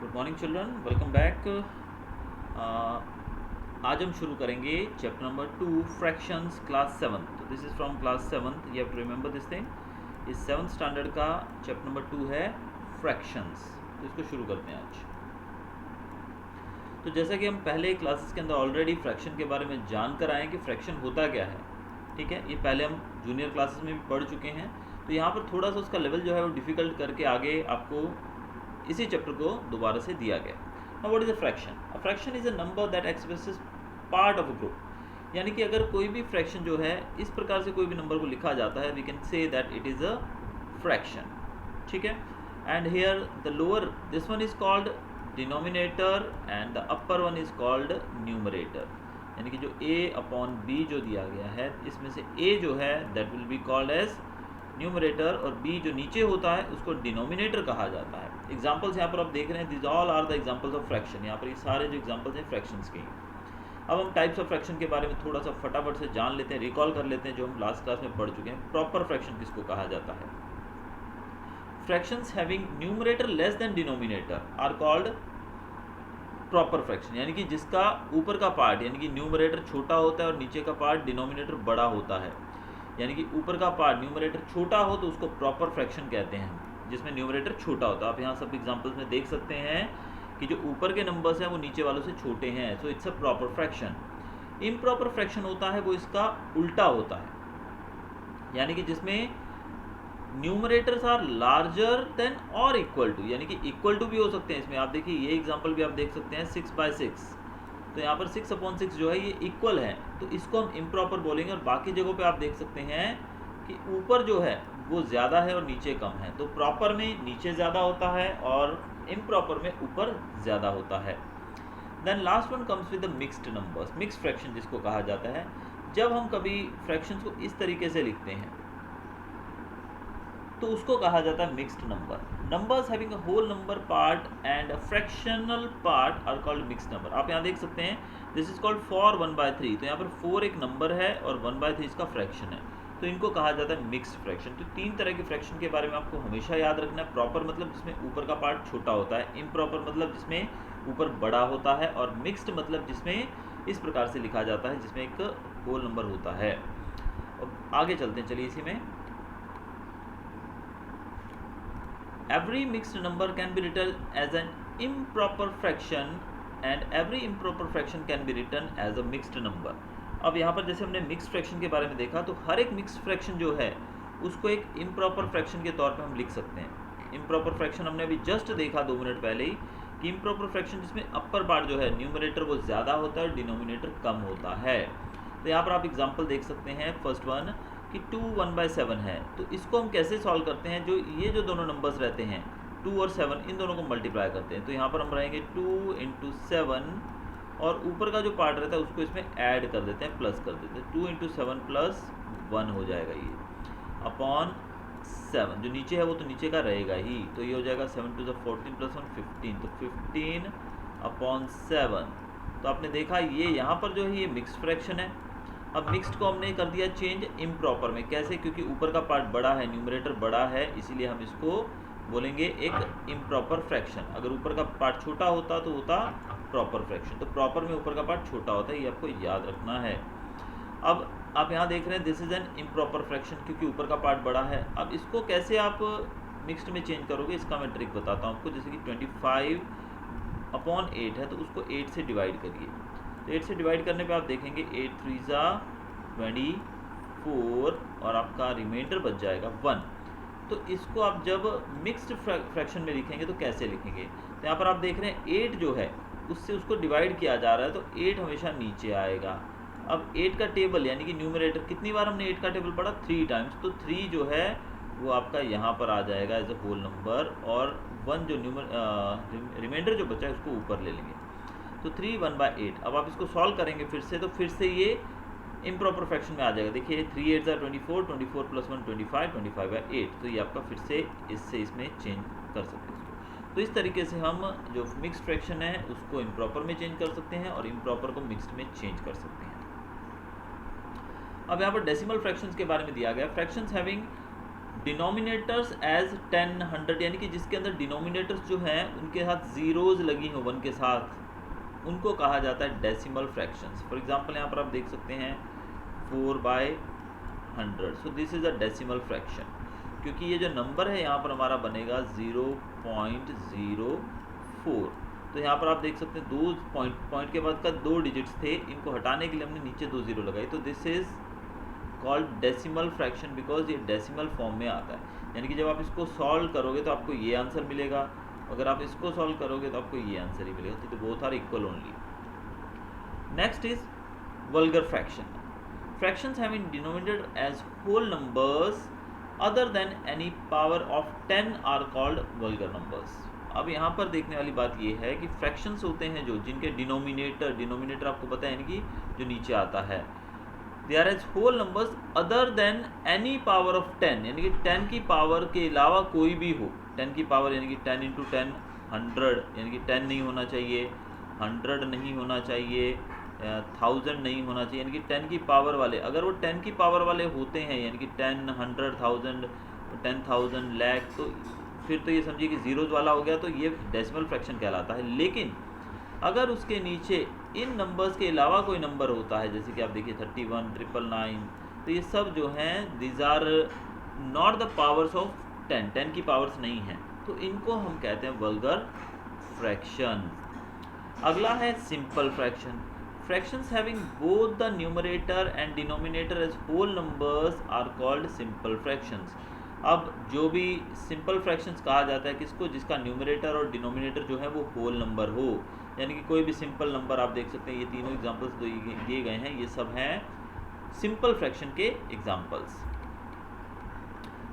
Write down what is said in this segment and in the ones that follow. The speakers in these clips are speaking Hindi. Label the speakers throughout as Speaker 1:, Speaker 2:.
Speaker 1: Good morning children, welcome back. आज हम शुरू करेंगे चैप्टर नंबर 2 फ्रैक्शंस क्लास 7। तो this is from class 7, you have to remember this thing. इस 7th स्टैंडर्ड का चैप्टर नंबर 2 है फ्रैक्शंस। तो इसको शुरू करते हैं आज। तो जैसा कि हम पहले क्लासेस के अंदर ऑलरेडी फ्रैक्शन के बारे में जान कर आए कि फ्रैक्शन होता क्या है, ठीक है। ये पहले हम जूनियर क्लासेस में भी पढ़ चुके हैं। तो यहाँ पर थोड़ा सा उसका लेवल जो है वो डिफ़िकल्ट करके आगे आपको इसी चैप्टर को दोबारा से दिया गया। Now what is a fraction? A fraction is a number that expresses part of a group. यानी कि अगर कोई भी फ्रैक्शन जो है इस प्रकार से कोई भी नंबर को लिखा जाता है, we can say that it is a fraction, ठीक है। And here the lower this one is called denominator and the upper one is called numerator. यानी कि जो a अपॉन b जो दिया गया है, इसमें से a जो है that will be called as numerator और b जो नीचे होता है उसको डिनोमिनेटर कहा जाता है। एग्जांपल्स यहाँ पर आप देख रहे हैं, this all are the examples of fraction. यहाँ पर ये सारे जो एग्जांपल्स हैं फ्रैक्शंस के। अब हम टाइप्स ऑफ फ्रैक्शन के बारे में थोड़ा सा फटाफट से जान लेते हैं, रिकॉल कर लेते हैं जो हम लास्ट क्लास में पढ़ चुके हैं। प्रॉपर फ्रैक्शन किसको कहा जाता है? Fractions having numerator less than denominator are called proper fraction. यानी कि जिसका ऊपर का पार्ट यानी कि न्यूमरेटर छोटा होता है और नीचे का पार्ट डिनोमिनेटर बड़ा होता है। यानी कि ऊपर का पार्ट न्यूमरेटर छोटा हो तो उसको प्रॉपर फ्रैक्शन कहते हैं, जिसमें न्यूमरेटर छोटा होता है। आप यहाँ सब एग्जांपल्स में देख सकते हैं कि जो ऊपर के नंबर्स हैं वो नीचे वालों से छोटे हैं, so it's a proper fraction. Improper fraction होता है वो इसका उल्टा होता है, यानी कि जिसमें न्यूमरेटर्स आर लार्जर देन और इक्वल टू, यानी कि इक्वल टू भी हो सकते हैं। इसमें आप देखिए ये एग्जांपल भी आप देख सकते हैं 6/6, तो यहाँ पर 6/6 जो है ये इक्वल है, तो इसको हम इम्प्रॉपर बोलेंगे। और बाकी जगहों पे आप देख सकते हैं कि ऊपर जो है वो ज़्यादा है और नीचे कम है, तो प्रॉपर में नीचे ज़्यादा होता है और इम्प्रॉपर में ऊपर ज़्यादा होता है। Then last one comes with the mixed numbers, mixed fraction जिसको कहा जाता है। जब हम कभी फ्रैक्शंस को इस तरीके से लिखते हैं तो उसको कहा जाता है mixed number. Numbers having a whole number part and a fractional part are called mixed number. आप यहाँ देख सकते हैं दिस इज कॉल्ड 4/1/3। तो यहाँ पर 4 एक नंबर है और 1/3 इसका फ्रैक्शन है, तो इनको कहा जाता है मिक्स्ड फ्रैक्शन। तो 3 तरह के फ्रैक्शन के बारे में आपको हमेशा याद रखना है। प्रॉपर मतलब जिसमें ऊपर का पार्ट छोटा होता है, इम्प्रॉपर मतलब जिसमें ऊपर बड़ा होता है, और मिक्स्ड मतलब जिसमें इस प्रकार से लिखा जाता है जिसमें एक होल नंबर होता है। अब आगे चलते हैं, चलिए इसी में। Every mixed number can be written as an improper fraction and every improper fraction can be written as a mixed number। अब यहाँ पर जैसे हमने मिक्स्ड फ्रैक्शन के बारे में देखा, तो हर एक मिक्स्ड फ्रैक्शन जो है उसको एक इम्प्रॉपर फ्रैक्शन के तौर पे हम लिख सकते हैं। इम्प्रॉपर फ्रैक्शन हमने अभी जस्ट देखा 2 मिनट पहले ही कि इम्प्रॉपर फ्रैक्शन जिसमें अपर पार्ट जो है न्यूमरेटर वो ज़्यादा होता है और डिनोमिनेटर कम होता है। तो यहाँ पर आप एग्जाम्पल देख सकते हैं, फर्स्ट वन कि 2 1/7 है, तो इसको हम कैसे सॉल्व करते हैं? जो ये जो दोनों नंबर्स रहते हैं 2 और 7, इन दोनों को मल्टीप्लाई करते हैं। तो यहाँ पर हम रहेंगे 2 × 7 और ऊपर का जो पार्ट रहता है उसको इसमें ऐड कर देते हैं, प्लस कर देते हैं। 2 × 7 + 1 हो जाएगा ये अपॉन 7। जो नीचे है वो तो नीचे का रहेगा ही, तो ये हो जाएगा 7 × 14 + 1 15, तो 15/7। तो आपने देखा ये यहाँ पर जो है ये मिक्स्ड फ्रैक्शन है। अब मिक्स्ड को हमने कर दिया चेंज इम्प्रॉपर में। कैसे? क्योंकि ऊपर का पार्ट बड़ा है, न्यूमरेटर बड़ा है, इसीलिए हम इसको बोलेंगे एक इम्प्रॉपर फ्रैक्शन। अगर ऊपर का पार्ट छोटा होता तो होता प्रॉपर फ्रैक्शन। तो प्रॉपर में ऊपर का पार्ट छोटा होता है, ये आपको याद रखना है। अब आप यहाँ देख रहे हैं this is an improper fraction क्योंकि ऊपर का पार्ट बड़ा है। अब इसको कैसे आप मिक्स्ड में चेंज करोगे, इसका मैं ट्रिक बताता हूँ आपको। जैसे कि 25/8 है, तो उसको 8 से डिवाइड करिए। तो 8 से डिवाइड करने पे आप देखेंगे 8 3 24 और आपका रिमाइंडर बच जाएगा 1। तो इसको आप जब मिक्स्ड फ्रैक्शन में लिखेंगे तो कैसे लिखेंगे? तो यहाँ पर आप देख रहे हैं 8 जो है उससे उसको डिवाइड किया जा रहा है, तो 8 हमेशा नीचे आएगा। अब 8 का टेबल यानी कि न्यूमरेटर, कितनी बार हमने 8 का टेबल पढ़ा? 3 टाइम्स, तो 3 जो है वो आपका यहाँ पर आ जाएगा एज अ होल नंबर, और 1 जो रिमाइंडर जो बचा है उसको ऊपर ले लेंगे, तो 3 1/8। अब आप इसको सॉल्व करेंगे फिर से, तो फिर से ये इम्प्रॉपर फ्रैक्शन में आ जाएगा। देखिए 3 8 24, 24 + 1 25, 25/8। तो ये आपका फिर से इससे इसमें चेंज कर सकते हैं इसको। तो इस तरीके से हम जो मिक्स्ड फ्रैक्शन है उसको इम्प्रॉपर में चेंज कर सकते हैं और इम्प्रॉपर को मिक्स्ड में चेंज कर सकते हैं। अब यहाँ पर डेसिमल फ्रैक्शंस के बारे में दिया गया। फ्रैक्शंस हैविंग डिनोमिनेटर्स एज 10, 100, यानी कि जिसके अंदर डिनोमिनेटर्स जो हैं उनके साथ ज़ीरोज़ लगी हो 1 के साथ, उनको कहा जाता है डेसिमल फ्रैक्शंस। फॉर एग्जांपल यहाँ पर आप देख सकते हैं 4/100, so this is a decimal fraction, क्योंकि ये जो नंबर है यहाँ पर हमारा बनेगा 0.04। तो यहाँ पर आप देख सकते हैं दो पॉइंट के बाद का 2 डिजिट्स थे, इनको हटाने के लिए हमने नीचे 2 0 लगाई, तो this is called decimal fraction because ये डेसिमल फॉर्म में आता है। यानी कि जब आप इसको सॉल्व करोगे तो आपको ये आंसर मिलेगा, अगर आप इसको सॉल्व करोगे तो आपको ये आंसर ही मिलेगा, तो both are equal only. Next is vulgar fraction. Fractions having denominator as whole numbers other than any power of 10 are called vulgar numbers. अब यहाँ पर देखने वाली बात ये है कि फ्रैक्शंस होते हैं जो जिनके डिनोमिनेटर आपको पता है, यानी कि जो नीचे आता है, they are as whole numbers other than any power of 10, यानी कि 10 की पावर के अलावा कोई भी हो। 10 की पावर यानी कि 10 × 10 100, यानी कि 10 नहीं होना चाहिए, 100 नहीं होना चाहिए, 1000 नहीं होना चाहिए, यानी कि 10 की पावर वाले, अगर वो 10 की पावर वाले होते हैं, यानी कि 10, 100, 1000, 10,000, लाख, तो फिर तो ये समझिए कि ज़ीरोज़ वाला हो गया, तो ये डेसिमल फ्रैक्शन कहलाता है। लेकिन अगर उसके नीचे इन नंबर्स के अलावा कोई नंबर होता है, जैसे कि आप देखिए 31, 999, तो ये सब जो हैं these are not the powers of 10 की पावर्स नहीं हैं, तो इनको हम कहते हैं वल्गर फ्रैक्शन। अगला है simple fraction. Fractions having both the numerator and denominator as whole numbers are called simple fractions. अब जो भी सिंपल फ्रैक्शंस कहा जाता है किसको, जिसका न्यूमरेटर और डिनोमिनेटर जो है वो होल नंबर हो, यानी कि कोई भी सिंपल नंबर आप देख सकते हैं, ये तीनों एग्जांपल्स दिए गए हैं, ये सब हैं सिंपल फ्रैक्शन के एग्जांपल्स।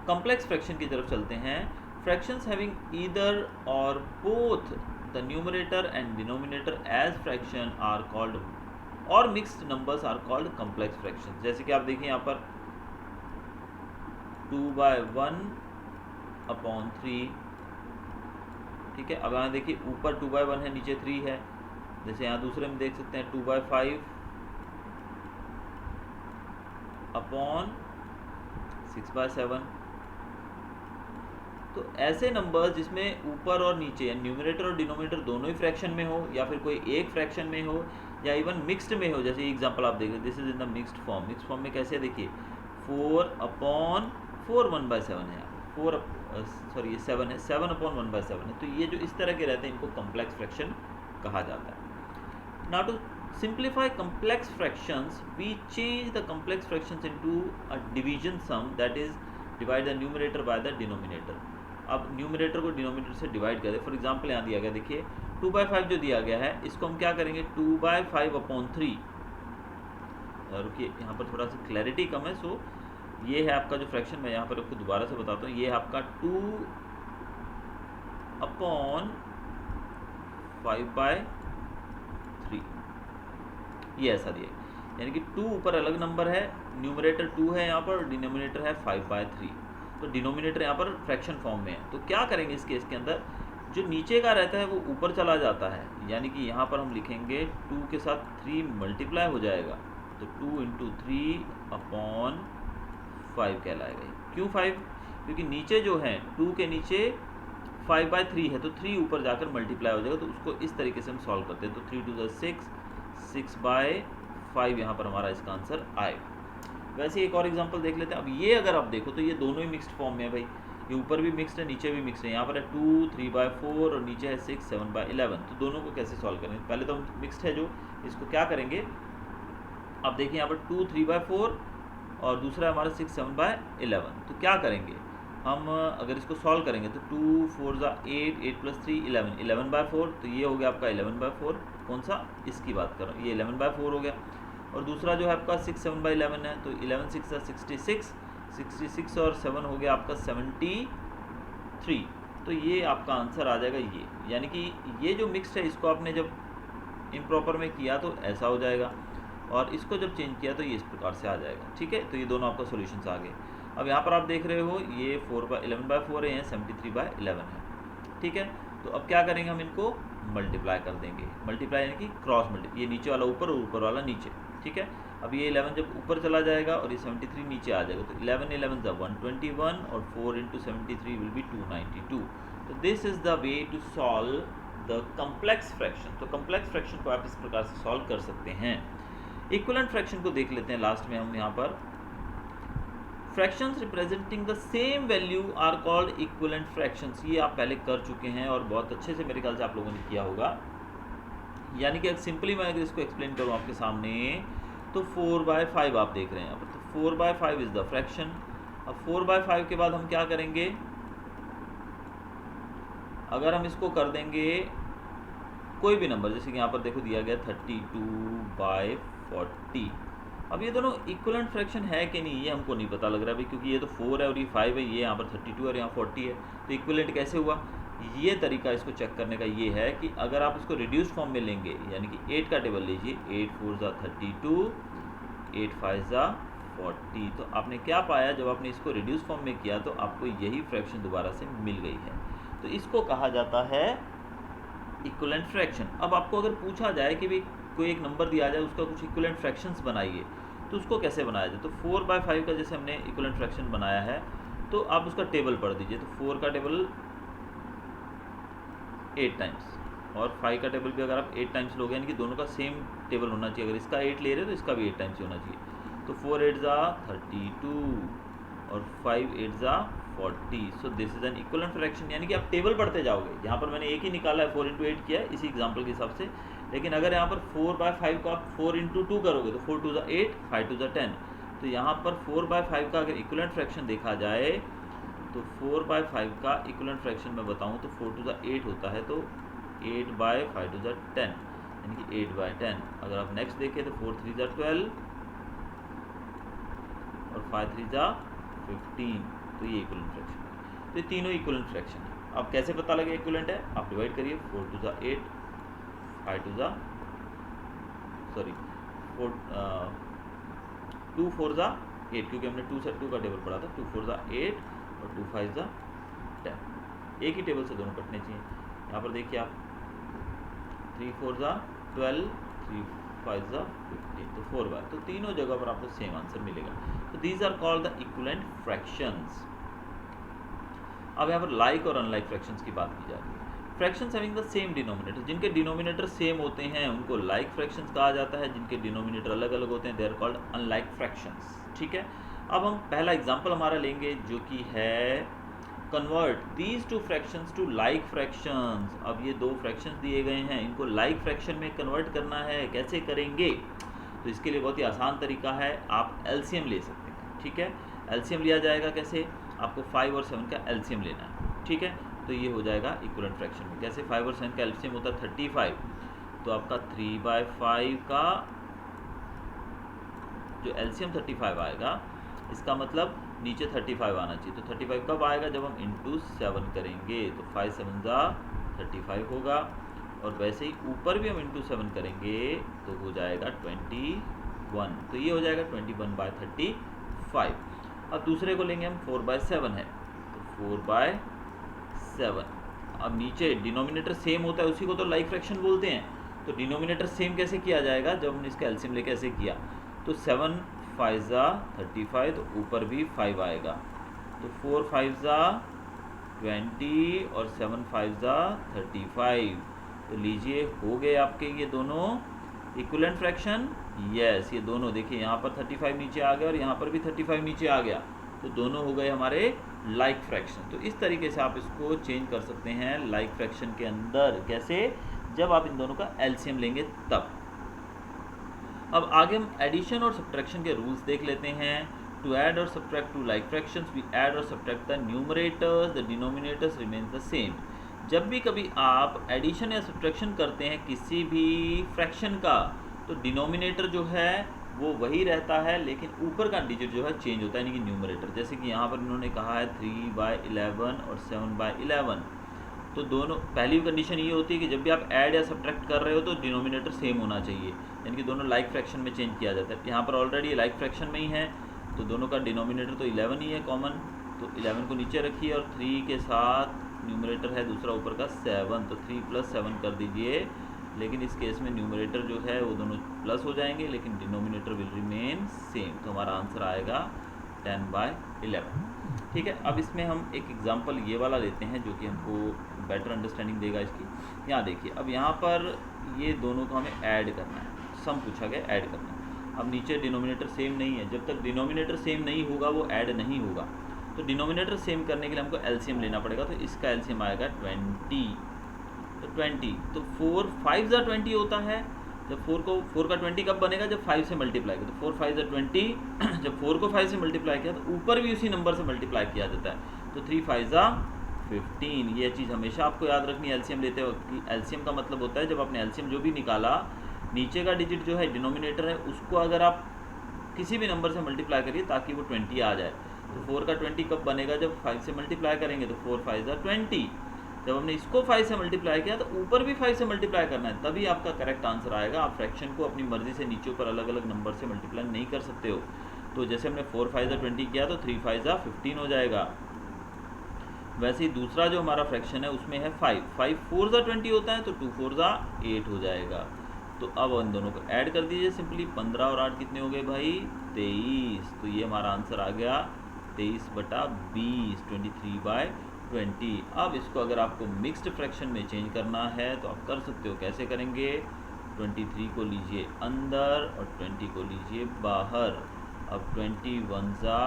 Speaker 1: कॉम्प्लेक्स फ्रैक्शन की तरफ चलते हैं। फ्रैक्शंस हैविंग ईदर और both the numerator and denominator as fraction are called, और mixed numbers are called complex fraction. जैसे कि आप देखिए यहाँ पर 2/1/3, ठीक है। अब यहाँ देखिए ऊपर 2/1 है, नीचे 3 है। जैसे यहाँ दूसरे में देख सकते हैं 2/5/6/7। तो ऐसे नंबर्स जिसमें ऊपर और नीचे न्यूमरेटर और डिनोमिनेटर दोनों ही फ्रैक्शन में हो, या फिर कोई एक फ्रैक्शन में हो, या इवन मिक्स्ड में हो, जैसे एग्जांपल आप देखिए this is in the mixed form. Mixed form में कैसे, देखिए 4/4 1/7 है, 7 है, 7/1/7 है। तो ये जो इस तरह के रहते हैं इनको कॉम्प्लेक्स फ्रैक्शन कहा जाता है। Now to simplify complex fractions, we change the complex fractions into a division sum, that is divide the numerator by the denominator। अब न्यूमरेटर को डिनोमिनेटर से डिवाइड करें। फॉर एग्जांपल यहाँ दिया गया, देखिए 2/5 जो दिया गया है, इसको हम क्या करेंगे 2/5/3। रुकिए यहाँ पर थोड़ा सा क्लैरिटी कम है, सो ये है आपका जो फ्रैक्शन, मैं यहाँ पर आपको दोबारा से बताता हूँ। ये है आपका 2/5/3, ये ऐसा दिया, यानी कि 2 ऊपर अलग नंबर है, न्यूमरेटर 2 है यहाँ पर, डिनोमिनेटर है 5/3, तो डिनोमिनेटर यहाँ पर फ्रैक्शन फॉर्म में है। तो क्या करेंगे इस केस के अंदर, जो नीचे का रहता है वो ऊपर चला जाता है, यानी कि यहाँ पर हम लिखेंगे 2 के साथ 3 मल्टीप्लाई हो जाएगा, तो 2 × 3/5 कहलाएगा। क्यों 5? क्योंकि नीचे जो है 2 के नीचे 5/3 है, तो 3 ऊपर जाकर मल्टीप्लाई हो जाएगा, तो उसको इस तरीके से हम सॉल्व करते हैं। तो 3 × 2 = 6, 6/5 यहाँ पर हमारा इसका आंसर आएगा। वैसे एक और एग्जांपल देख लेते हैं। अब ये अगर आप देखो तो ये दोनों ही मिक्स्ड फॉर्म में है भाई, ये ऊपर भी मिक्स्ड है, नीचे भी मिक्स्ड है। यहाँ पर है 2 3/4 और नीचे है 6 7/11। तो दोनों को कैसे सॉल्व करेंगे, पहले तो हम मिक्स्ड है जो, इसको क्या करेंगे, अब देखिए यहाँ पर 2 3/4 और दूसरा हमारा 6 7/11। तो क्या करेंगे हम, अगर इसको सॉल्व करेंगे तो 2 4 = 8, 8 + 3 11, 11/4। तो ये हो गया आपका 11/4, कौन सा, इसकी बात कर रहा हूँ, ये 11/4 हो गया। और दूसरा जो है आपका 6 7/11 है, तो 11 6 = 66, 66 और 7 हो गया आपका 73। तो ये आपका आंसर आ जाएगा ये, यानी कि ये जो मिक्स्ड है इसको आपने जब इम्प्रॉपर में किया तो ऐसा हो जाएगा, और इसको जब चेंज किया तो ये इस प्रकार से आ जाएगा। ठीक है, तो ये दोनों आपका सॉल्यूशंस आ गए। अब यहाँ पर आप देख रहे हो ये 11/4 है, 73/11 है। ठीक है, तो अब क्या करेंगे, हम इनको मल्टीप्लाई कर देंगे। मल्टीप्लाई यानी कि क्रॉस मल्टीप्लाई, ये नीचे वाला ऊपर और ऊपर वाला नीचे। ठीक है, अब ये 11 जब ऊपर चला जाएगा और ये 73 नीचे आ जाएगा, तो 11 11 ज़ा 121 और 4 इंटू 73 विल बी 292। तो this is the way to solve the complex fraction. तो कम्प्लेक्स फ्रैक्शन को आप इस प्रकार से सॉल्व कर सकते हैं। इक्विवेलेंट फ्रैक्शन को देख लेते हैं लास्ट में हम यहाँ पर। Fractions representing the same value are called equivalent fractions. ये आप पहले कर चुके हैं और बहुत अच्छे से मेरे ख्याल से आप लोगों ने किया होगा। यानी कि सिंपली मैं अगर इसको एक्सप्लेन करूँ आपके सामने, तो 4/5 आप देख रहे हैं यहाँ पर, तो 4/5 इज द फ्रैक्शन। अब 4/5 के बाद हम क्या करेंगे, अगर हम इसको कर देंगे कोई भी नंबर, जैसे कि यहाँ पर देखो दिया गया 32/40। अब ये दोनों इक्विवेलेंट फ्रैक्शन है कि नहीं ये हमको नहीं पता लग रहा अभी, क्योंकि ये तो 4 है और ये 5 है, ये यहाँ पर 32 है और यहाँ 40 है, तो इक्विवेलेंट कैसे हुआ। ये तरीका इसको चेक करने का ये है कि अगर आप इसको रिड्यूस फॉर्म में लेंगे, यानी कि 8 का टेबल लीजिए, 8 4 ज़ा 32, 8 5 ज़ा 40, तो आपने क्या पाया, जब आपने इसको रिड्यूस फॉर्म में किया तो आपको यही फ्रैक्शन दोबारा से मिल गई है। तो इसको कहा जाता है इक्विवेलेंट फ्रैक्शन। अब आपको अगर पूछा जाए कि भाई कोई एक नंबर दिया जाए उसका कुछ इक्विवेलेंट फ्रैक्शंस बनाइए, तो उसको कैसे बनाया जाए। तो 4/5 का जैसे हमने इक्विवेलेंट फ्रैक्शन बनाया है, तो आप उसका टेबल पढ़ दीजिए। तो 4 का टेबल 8 टाइम्स और 5 का टेबल भी अगर आप 8 टाइम्स लोगे, यानी कि दोनों का सेम टेबल होना चाहिए। अगर इसका 8 ले रहे हो तो इसका भी 8 टाइम्स ही होना चाहिए। तो 4 8 ज़ा 32 और 5 8 ज़ा 40। So this is an equivalent fraction, यानी कि आप टेबल पढ़ते जाओगे। यहाँ पर मैंने एक ही निकाला है, 4 इंटू 8 किया है इसी एग्जाम्पल के हिसाब से, लेकिन अगर यहाँ पर 4/5 को आप 4 इंटू 2 करोगे तो 4 2 ज़ा 8, 5 2 ज़ा 10। तो यहाँ पर 4/5 का अगर इक्विवेलेंट फ्रैक्शन देखा जाए तो 4/5 का इक्विवेलेंट फ्रैक्शन मैं बताऊँ तो 4 2 ज़ा 8 होता है, तो 8/5 2 ज़ा 10, यानी कि 8/10। अगर आप नेक्स्ट देखें तो 4 3 ज़ा 12 और 5 3 ज़ा 15, तो ये इक्विवेलेंट फ्रैक्शन है। तो ये तीनों इक्विवेलेंट फ्रैक्शन है। अब कैसे पता लगे इक्विवेलेंट है, आप डिवाइड करिए, 4 2 ज़ा 8, 5 2 ज़ा 2 4 ज़ा 8, क्योंकि हमने 2 से 2 का टेबल पढ़ा था। 2 4 ज़ा 8 और 2 5 ज़ा 10, एक ही टेबल से दोनों कटने चाहिए। यहाँ पर देखिए आप 3 4 ज़ा 12, 3 5 ज़ा 15, तो 4/, तो तीनों जगह पर आपको सेम आंसर मिलेगा। तो these are called the equivalent fractions. अब यहाँ पर लाइक और अनलाइक फ्रैक्शंस की बात की जा रही है। Fractions having the same denominator, जिनके डिनोमिनेटर सेम होते हैं उनको लाइक फ्रैक्शंस कहा जाता है, जिनके डिनोमिनेटर अलग अलग होते हैं they are called unlike fractions. ठीक है, अब हम पहला एग्जांपल हमारा लेंगे जो कि है convert these to fractions to like fractions. अब ये दो फ्रैक्शंस दिए गए हैं, इनको लाइक फ्रैक्शन में कन्वर्ट करना है, कैसे करेंगे। तो इसके लिए बहुत ही आसान तरीका है, आप एलसीएम ले सकते हैं। ठीक है, एलसीएम लिया जाएगा कैसे, आपको 5 और 7 का एलसीएम लेना है। ठीक है, तो ये हो जाएगा इक्विवेलेंट फ्रैक्शन में। कैसे, 5 और 7 का एलसीएम होता है 35, तो आपका 3/5 का जो एलसीएम 35 आएगा, इसका मतलब नीचे 35 आना चाहिए। तो 35 कब आएगा, जब हम इंटू 7 करेंगे, तो 5 7 ज़ा 35 होगा, और वैसे ही ऊपर भी हम इंटू 7 करेंगे तो हो जाएगा 21, तो ये हो जाएगा 21/35। अब दूसरे को लेंगे हम, 4/7 है, तो 4/7। अब नीचे डिनोमिनेटर सेम होता है, उसी को तो लाइक फ्रैक्शन बोलते हैं। तो डिनोमिनेटर सेम कैसे किया जाएगा, जब हमने इसका एलसीएम लेके ऐसे किया, तो 7 5 ज़ा 35, तो ऊपर भी 5 आएगा, तो 4 5 ज़ा 20 और 7 5 ज़ा 35। तो लीजिए हो गए आपके ये दोनों इक्विवेलेंट फ्रैक्शन। यस, ये दोनों देखिए, यहाँ पर 35 नीचे आ गया और यहाँ पर भी 35 नीचे आ गया, तो दोनों हो गए हमारे लाइक फ्रैक्शन। तो इस तरीके से आप इसको चेंज कर सकते हैं लाइक फ्रैक्शन के अंदर। कैसे, जब आप इन दोनों का एलसीएम लेंगे तब। अब आगे हम एडिशन और सब्ट्रैक्शन के रूल्स देख लेते हैं। टू ऐड और subtract two like fractions, we add और subtract the numerators, the denominators remains the same. जब भी कभी आप एडिशन या सब्ट्रैक्शन करते हैं किसी भी फ्रैक्शन का, तो डिनोमिनेटर जो है वो वही रहता है, लेकिन ऊपर का डिजिट जो है चेंज होता है, यानी कि न्यूमरेटर। जैसे कि यहाँ पर इन्होंने कहा है 3/11 और 7/11, तो दोनों, पहली कंडीशन ये होती है कि जब भी आप ऐड या सब्ट्रैक्ट कर रहे हो तो डिनोमिनेटर सेम होना चाहिए, यानी कि दोनों लाइक फ्रैक्शन में चेंज किया जाता है। यहाँ पर ऑलरेडी लाइक फ्रैक्शन में ही है, तो दोनों का डिनोमिनेटर तो 11 ही है कॉमन, तो 11 को नीचे रखिए और 3 के साथ न्यूमरेटर है दूसरा ऊपर का 7, तो 3 + 7 कर दीजिए लेकिन इस केस में न्यूमरेटर जो है वो दोनों प्लस हो जाएंगे, लेकिन डिनोमिनेटर विल रिमेन सेम। तो हमारा आंसर आएगा 10/11। ठीक है, अब इसमें हम एक एग्जांपल ये वाला लेते हैं जो कि हमको बेटर अंडरस्टैंडिंग देगा इसकी। यहाँ देखिए, अब यहाँ पर ये दोनों को हमें ऐड करना है, सम पूछा गया ऐड करना है। अब नीचे डिनोमिनेटर सेम नहीं है, जब तक डिनोमिनेटर सेम नहीं होगा वो ऐड नहीं होगा। तो डिनोमिनेटर सेम करने के लिए हमको एलसीएम लेना पड़ेगा। तो इसका एलसीएम आएगा 20। तो 20, तो 4 5 ज़ा 20 होता है। जब 4 का 20 कब बनेगा? जब 5 से मल्टीप्लाई किया। तो 4 5 ज़ा 20। जब 4 को 5 से मल्टीप्लाई किया तो ऊपर भी उसी नंबर से मल्टीप्लाई किया जाता है। तो 3 5 ज़ा 15। ये चीज़ हमेशा आपको याद रखनी है एलसीएम लेते वक्त कि एलसीएम का मतलब होता है जब आपने एलसीएम जो भी निकाला, नीचे का डिजिट जो है डिनोमिनेटर है उसको अगर आप किसी भी नंबर से मल्टीप्लाई करिए ताकि वो 20 आ जाए। तो 4 का 20 कब बनेगा? जब 5 से मल्टीप्लाई करेंगे। तो 4 5 ज़ा 20। जब हमने इसको 5 से मल्टीप्लाई किया तो ऊपर भी 5 से मल्टीप्लाई करना है, तभी आपका करेक्ट आंसर आएगा। आप फ्रैक्शन को अपनी मर्जी से नीचे ऊपर अलग अलग नंबर से मल्टीप्लाई नहीं कर सकते हो। तो जैसे हमने 4 5 ज़ा 20 किया तो 3 5 ज़ा 15 हो जाएगा। वैसे ही दूसरा जो हमारा फ्रैक्शन है उसमें है 5 4 ज़ा 20 होता है, तो 2 4 ज़ा 8 हो जाएगा। तो अब इन दोनों को ऐड कर दीजिए सिंपली। 15 और 8 कितने हो गए भाई? 23। तो ये हमारा आंसर आ गया 23/20, 23/20। अब इसको अगर आपको मिक्स्ड फ्रैक्शन में चेंज करना है तो आप कर सकते हो। कैसे करेंगे? 23 को लीजिए अंदर और 20 को लीजिए बाहर। अब 21 ज़ा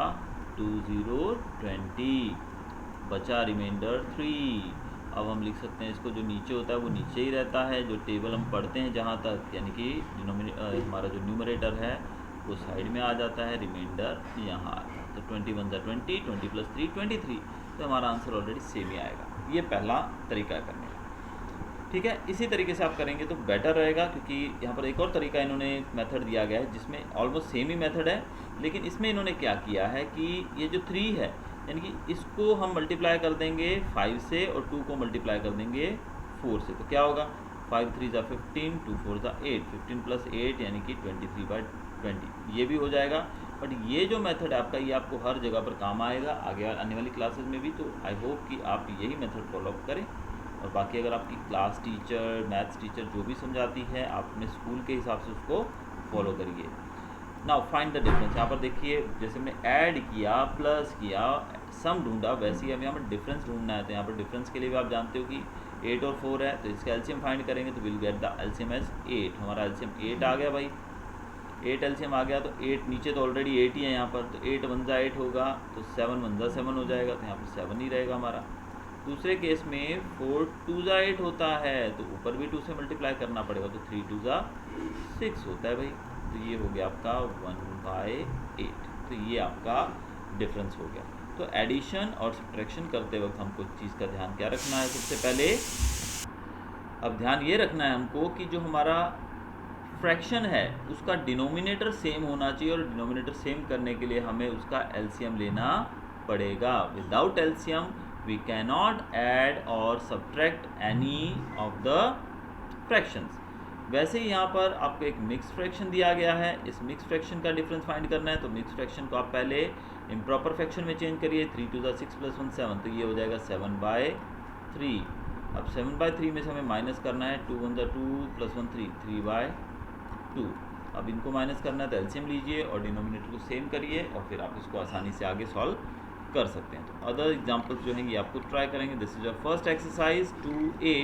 Speaker 1: 20, 20 बचा रिमाइंडर 3। अब हम लिख सकते हैं इसको, जो नीचे होता है वो नीचे ही रहता है, जो टेबल हम पढ़ते हैं जहाँ तक, यानी कि हमारा जो न्यूमरेटर है वो साइड में आ जाता है, रिमाइंडर यहाँ आता है। तो 21 ज़ा 20, 20 + 3 23। तो हमारा आंसर ऑलरेडी सेम ही आएगा। ये पहला तरीका है करने का। ठीक है, इसी तरीके से आप करेंगे तो बेटर रहेगा, क्योंकि यहाँ पर एक और तरीका इन्होंने मेथड दिया गया है जिसमें ऑलमोस्ट सेम ही मेथड है, लेकिन इसमें इन्होंने क्या किया है कि ये जो 3 है यानी कि इसको हम मल्टीप्लाई कर देंगे 5 से और 2 को मल्टीप्लाई कर देंगे 4 से। तो क्या होगा? 5 3 ज़ा 15, 2 4 ज़ा 8, 15 + 8 यानी कि 23/20। ये भी हो जाएगा। बट ये जो मेथड है आपका, ये आपको हर जगह पर काम आएगा आगे आने वाली क्लासेस में भी। तो आई होप कि आप यही मेथड फॉलो करें। और बाकी अगर आपकी क्लास टीचर, मैथ्स टीचर जो भी समझाती है, आप अपने स्कूल के हिसाब से उसको फॉलो करिए। Now find the difference. यहाँ पर देखिए, जैसे हमने ऐड किया, प्लस किया, सम ढूंढा, वैसे ही हमें यहाँ पर डिफरेंस ढूंढना है। तो यहाँ पर डिफरेंस के लिए भी आप जानते हो कि 8 और 4 है, तो इसका एलसीएम फाइंड करेंगे तो will get the LCM as 8। हमारा एलसीएम 8 आ गया भाई। 8 एलसीएम आ गया। तो 8 नीचे तो ऑलरेडी 8 ही है यहाँ पर, तो 8 1 ज़ा 8 होगा, तो 7 1 ज़ा 7 हो जाएगा। तो यहाँ पर 7 ही रहेगा हमारा। दूसरे केस में 4 2 ज़ा 8 होता है, तो ऊपर भी 2 से मल्टीप्लाई करना पड़ेगा। तो 3 2 ज़ा 6 होता है भाई। तो ये हो गया आपका 1/8। तो ये आपका डिफरेंस हो गया। तो एडिशन और सब्ट्रैक्शन करते वक्त हमको चीज़ का ध्यान क्या रखना है? सबसे पहले अब ध्यान ये रखना है हमको कि जो हमारा फ्रैक्शन है उसका डिनोमिनेटर सेम होना चाहिए, और डिनोमिनेटर सेम करने के लिए हमें उसका एलसीएम लेना पड़ेगा। Without LCM we can not add और subtract any of the fractions. वैसे ही यहाँ पर आपको एक मिक्स फ्रैक्शन दिया गया है। इस मिक्स फ्रैक्शन का डिफरेंस फाइंड करना है। तो मिक्स फ्रैक्शन को आप पहले इम्प्रॉपर फ्रैक्शन में चेंज करिए। 3 2 ज़ा 6 + 1 7, तो ये हो जाएगा 7/3। अब 7/3 में से हमें माइनस करना है। 2 1 ज़ा 2 + 1 3, 3/2। अब इनको माइनस करना है तो एलसीएम लीजिए और डिनोमिनेटर को सेम करिए, और फिर आप इसको आसानी से आगे सॉल्व कर सकते हैं। तो अदर एग्जाम्पल्स जो हैं ये आपको ट्राई करेंगे। This is your first exercise 2A।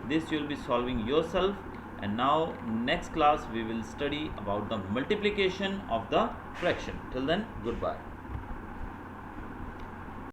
Speaker 1: This you will be solving yourself. And now next class we will study about the multiplication of the fraction. Till then, goodbye.